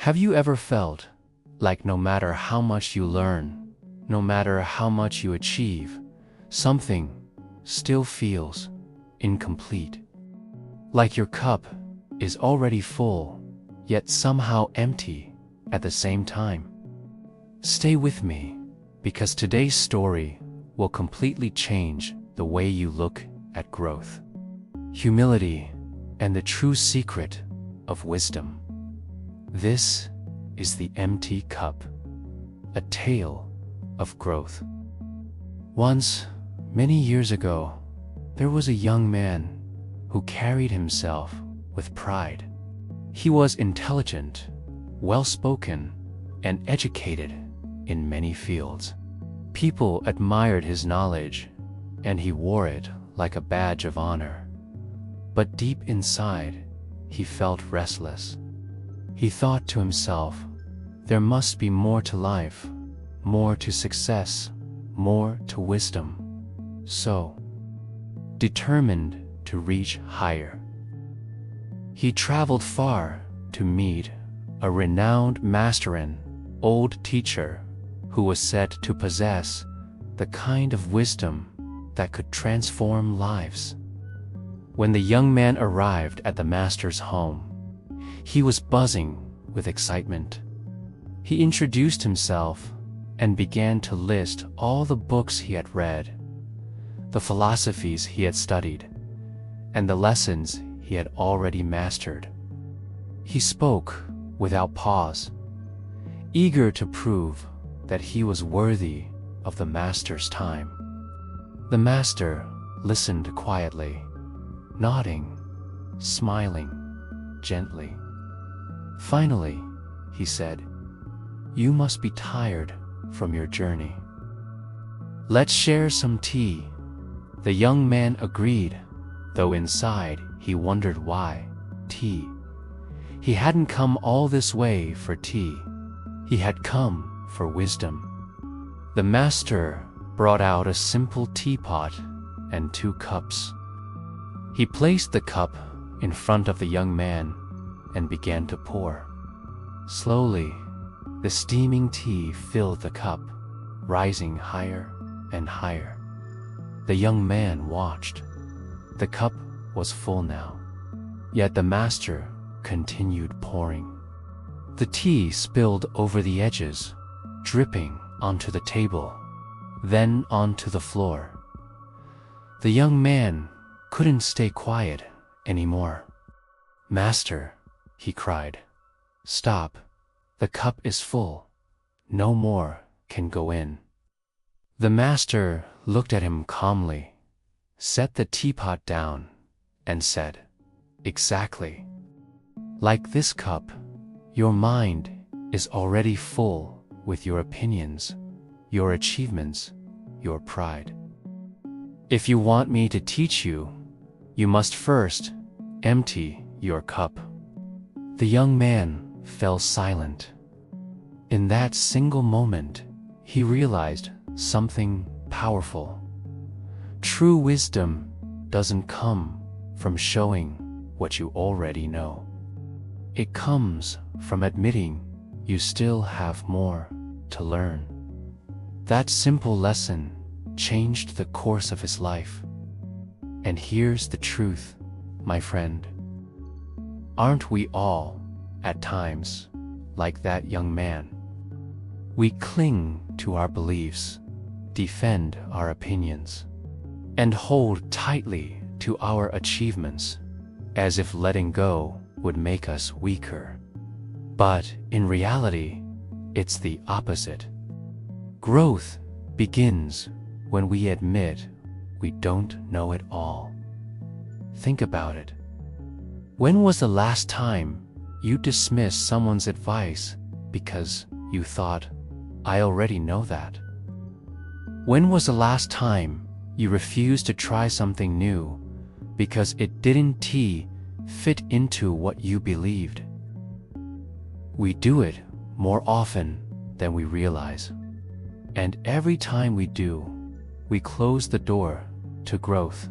Have you ever felt like no matter how much you learn, no matter how much you achieve, something still feels incomplete? Like your cup is already full, yet somehow empty at the same time? Stay with me, because today's story will completely change the way you look at growth, humility, and the true secret of wisdom. This is The Empty Cup, a tale of growth. Once, many years ago, there was a young man who carried himself with pride. He was intelligent, well-spoken, and educated in many fields. People admired his knowledge, and he wore it like a badge of honor. But deep inside, he felt restless. He thought to himself, there must be more to life, more to success, more to wisdom. So, determined to reach higher, he traveled far to meet a renowned master, an old teacher who was said to possess the kind of wisdom that could transform lives. When the young man arrived at the master's home, he was buzzing with excitement. He introduced himself and began to list all the books he had read, the philosophies he had studied, and the lessons he had already mastered. He spoke without pause, eager to prove that he was worthy of the master's time. The master listened quietly, nodding, smiling gently. Finally, he said, "You must be tired from your journey. Let's share some tea." The young man agreed, though inside he wondered why tea. He hadn't come all this way for tea. He had come for wisdom. The master brought out a simple teapot and 2 cups. He placed the cup in front of the young man and began to pour. Slowly, the steaming tea filled the cup, rising higher and higher. The young man watched. The cup was full now, yet the master continued pouring. The tea spilled over the edges, dripping onto the table, then onto the floor. The young man couldn't stay quiet anymore. "Master," he cried, "stop. The cup is full. No more can go in." The master looked at him calmly, set the teapot down, and said, "Exactly. Like this cup, your mind is already full with your opinions, your achievements, your pride. If you want me to teach you, you must first empty your cup." The young man fell silent. In that single moment, he realized something powerful. True wisdom doesn't come from showing what you already know. It comes from admitting you still have more to learn. That simple lesson changed the course of his life. And here's the truth, my friend. Aren't we all, at times, like that young man? We cling to our beliefs, defend our opinions, and hold tightly to our achievements, as if letting go would make us weaker. But in reality, it's the opposite. Growth begins when we admit we don't know it all. Think about it. When was the last time you dismissed someone's advice because you thought, "I already know that"? When was the last time you refused to try something new because it didn't fit into what you believed? We do it more often than we realize. And every time we do, we close the door to growth.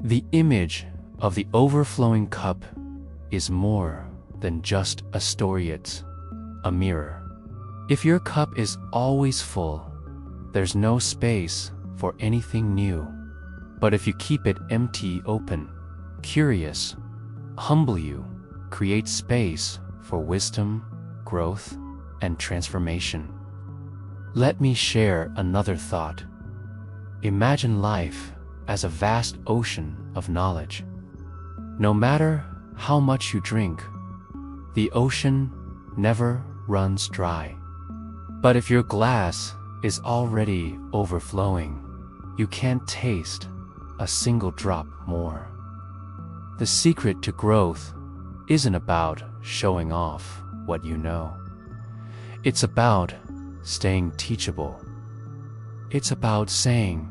The image of the overflowing cup is more than just a story. It's a mirror. If your cup is always full, there's no space for anything new. But if you keep it empty, open, curious, humble, you create space for wisdom, growth, and transformation. Let me share another thought. Imagine life as a vast ocean of knowledge. No matter how much you drink, the ocean never runs dry. But if your glass is already overflowing, you can't taste a single drop more. The secret to growth isn't about showing off what you know. It's about staying teachable. It's about saying,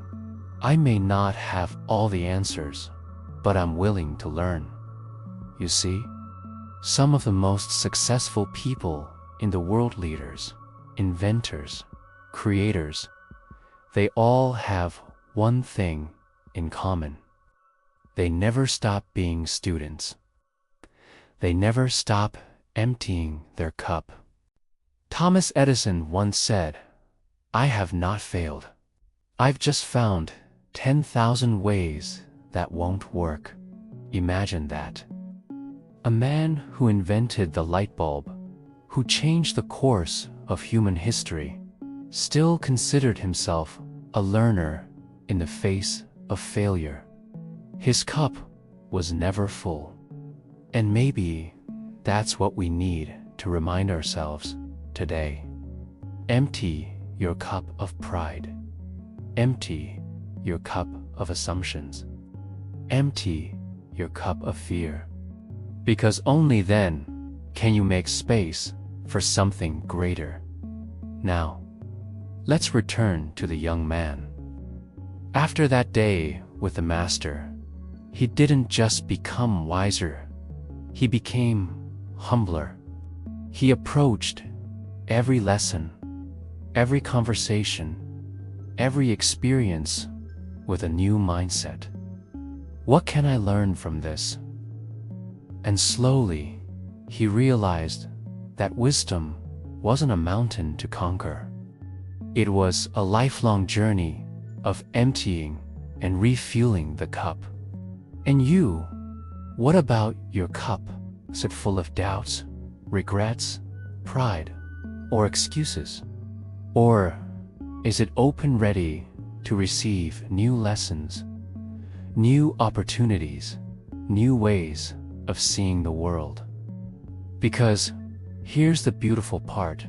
I may not have all the answers, but I'm willing to learn. You see, some of the most successful people in the world, leaders, inventors, creators, they all have one thing in common. They never stop being students. They never stop emptying their cup. Thomas Edison once said, I have not failed. I've just found 10,000 ways that won't work. Imagine that. A man who invented the light bulb, who changed the course of human history, still considered himself a learner in the face of failure. His cup was never full. And maybe that's what we need to remind ourselves today. Empty your cup of pride. Empty your cup of assumptions. Empty your cup of fear. Because only then can you make space for something greater. Now, let's return to the young man. After that day with the master, he didn't just become wiser, he became humbler. He approached every lesson, every conversation, every experience with a new mindset. What can I learn from this? And slowly, he realized that wisdom wasn't a mountain to conquer. It was a lifelong journey of emptying and refueling the cup. And you, what about your cup? Is it full of doubts, regrets, pride, or excuses? Or is it open, ready to receive new lessons, new opportunities, new ways of seeing the world? Because here's the beautiful part.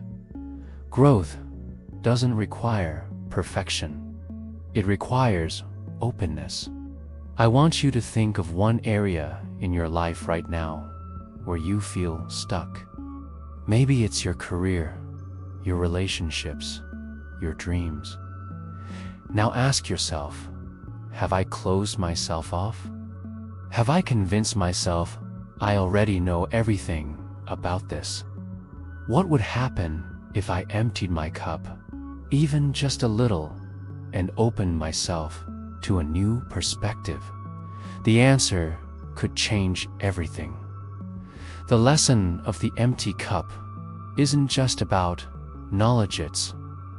Growth doesn't require perfection. It requires openness. I want you to think of one area in your life right now where you feel stuck. Maybe it's your career, your relationships, your dreams. Now ask yourself, have I closed myself off? Have I convinced myself I already know everything about this? What would happen if I emptied my cup, even just a little, and opened myself to a new perspective? The answer could change everything. The lesson of the empty cup isn't just about knowledge, it's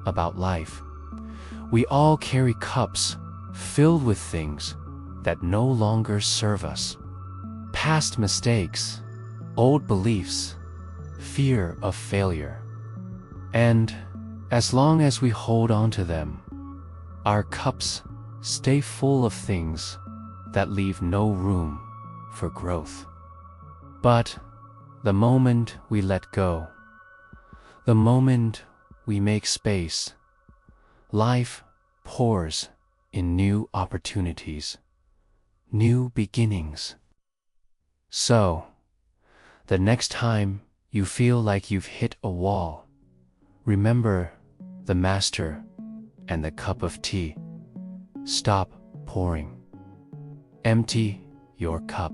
about life. We all carry cups filled with things that no longer serve us. Past mistakes, old beliefs, fear of failure. And as long as we hold on to them, our cups stay full of things that leave no room for growth. But the moment we let go, the moment we make space, life pours in new opportunities, new beginnings. So, the next time you feel like you've hit a wall, remember the master and the cup of tea. Stop pouring. Empty your cup.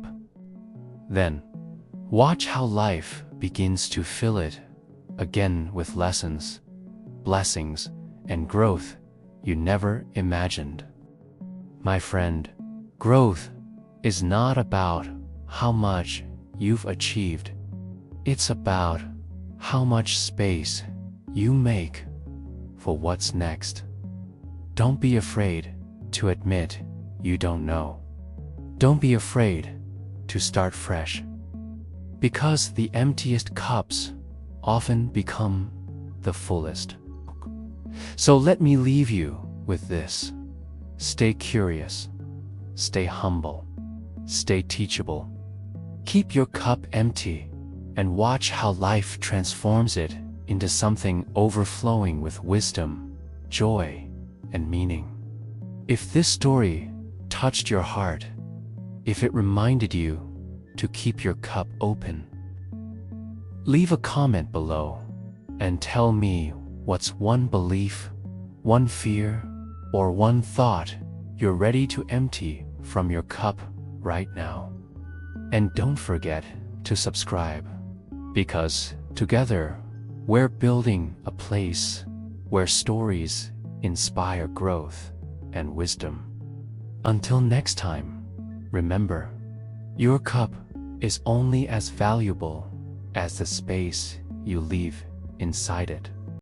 Then, watch how life begins to fill it again with lessons, blessings, and growth you never imagined. My friend, growth is not about how much you've achieved. It's about how much space you make for what's next. Don't be afraid to admit you don't know. Don't be afraid to start fresh. Because the emptiest cups often become the fullest. So let me leave you with this. Stay curious, stay humble, stay teachable. Keep your cup empty and watch how life transforms it into something overflowing with wisdom, joy, and meaning. If this story touched your heart, if it reminded you to keep your cup open, leave a comment below and tell me what's one belief, one fear, or one thought you're ready to empty from your cup right now. And don't forget to subscribe, because together we're building a place where stories inspire growth and wisdom. Until next time, remember, your cup is only as valuable as the space you leave inside it.